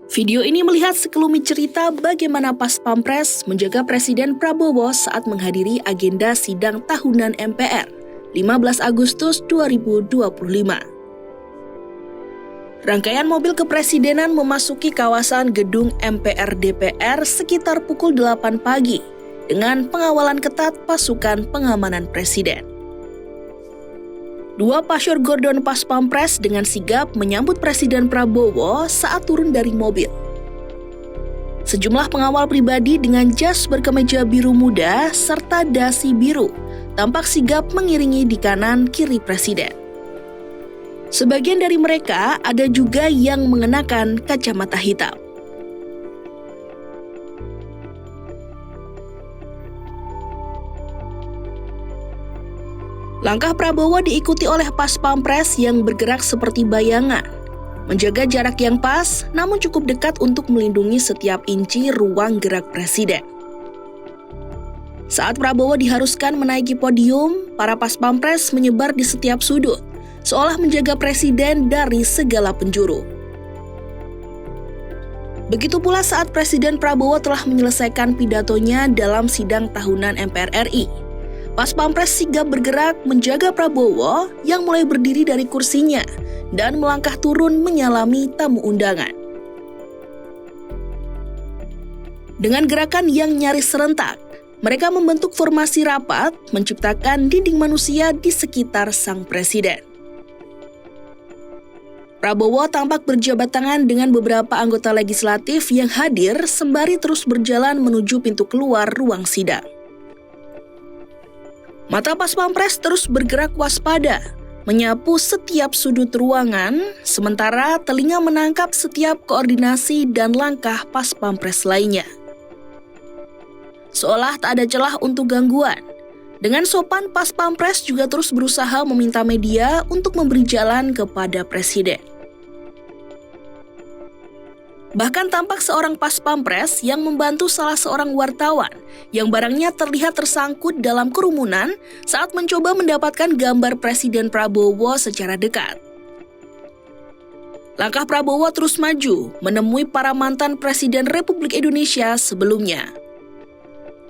Video ini melihat sekelumit cerita bagaimana Pas Pampres menjaga Presiden Prabowo saat menghadiri agenda sidang tahunan MPR 15 Agustus 2025. Rangkaian mobil kepresidenan memasuki kawasan gedung MPR DPR sekitar pukul 8 pagi dengan pengawalan ketat pasukan pengamanan presiden. Dua pasyur Gordon Pas Pampres dengan sigap menyambut Presiden Prabowo saat turun dari mobil. Sejumlah pengawal pribadi dengan jas berkemeja biru muda serta dasi biru tampak sigap mengiringi di kanan kiri Presiden. Sebagian dari mereka ada juga yang mengenakan kacamata hitam. Langkah Prabowo diikuti oleh Pas Pampres yang bergerak seperti bayangan, menjaga jarak yang pas namun cukup dekat untuk melindungi setiap inci ruang gerak presiden. Saat Prabowo diharuskan menaiki podium, para Pas Pampres menyebar di setiap sudut, seolah menjaga presiden dari segala penjuru. Begitu pula saat Presiden Prabowo telah menyelesaikan pidatonya dalam sidang tahunan MPR RI. Pas Pampres sigap bergerak menjaga Prabowo yang mulai berdiri dari kursinya dan melangkah turun menyalami tamu undangan. Dengan gerakan yang nyaris serentak, mereka membentuk formasi rapat menciptakan dinding manusia di sekitar sang presiden. Prabowo tampak berjabat tangan dengan beberapa anggota legislatif yang hadir sembari terus berjalan menuju pintu keluar ruang sidang. Mata Pas Pampres terus bergerak waspada, menyapu setiap sudut ruangan, sementara telinga menangkap setiap koordinasi dan langkah Pas Pampres lainnya. Seolah tak ada celah untuk gangguan. Dengan sopan, Pas Pampres juga terus berusaha meminta media untuk memberi jalan kepada Presiden. Bahkan tampak seorang Pas Pampres yang membantu salah seorang wartawan yang barangnya terlihat tersangkut dalam kerumunan saat mencoba mendapatkan gambar Presiden Prabowo secara dekat. Langkah Prabowo terus maju menemui para mantan Presiden Republik Indonesia sebelumnya.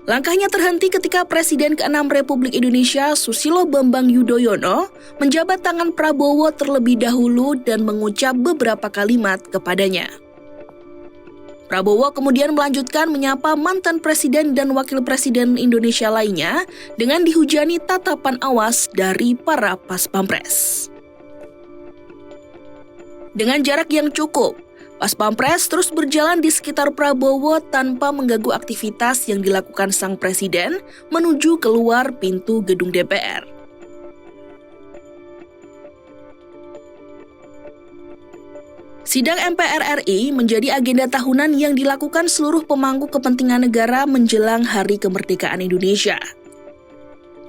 Langkahnya terhenti ketika Presiden ke-6 Republik Indonesia Susilo Bambang Yudhoyono menjabat tangan Prabowo terlebih dahulu dan mengucap beberapa kalimat kepadanya. Prabowo kemudian melanjutkan menyapa mantan presiden dan wakil presiden Indonesia lainnya dengan dihujani tatapan awas dari para Pas Pampres. Dengan jarak yang cukup, Pas Pampres terus berjalan di sekitar Prabowo tanpa mengganggu aktivitas yang dilakukan sang presiden menuju keluar pintu gedung DPR. Sidang MPR RI menjadi agenda tahunan yang dilakukan seluruh pemangku kepentingan negara menjelang Hari Kemerdekaan Indonesia.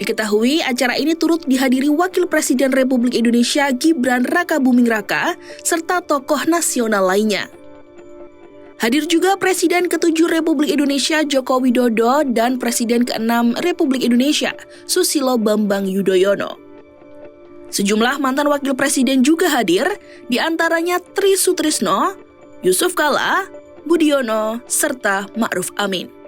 Diketahui acara ini turut dihadiri Wakil Presiden Republik Indonesia Gibran Rakabuming Raka serta tokoh nasional lainnya. Hadir juga Presiden ke-7 Republik Indonesia Joko Widodo dan Presiden ke-6 Republik Indonesia Susilo Bambang Yudhoyono. Sejumlah mantan wakil presiden juga hadir, di antaranya Tri Sutrisno, Yusuf Kala, Budiono, serta Ma'ruf Amin.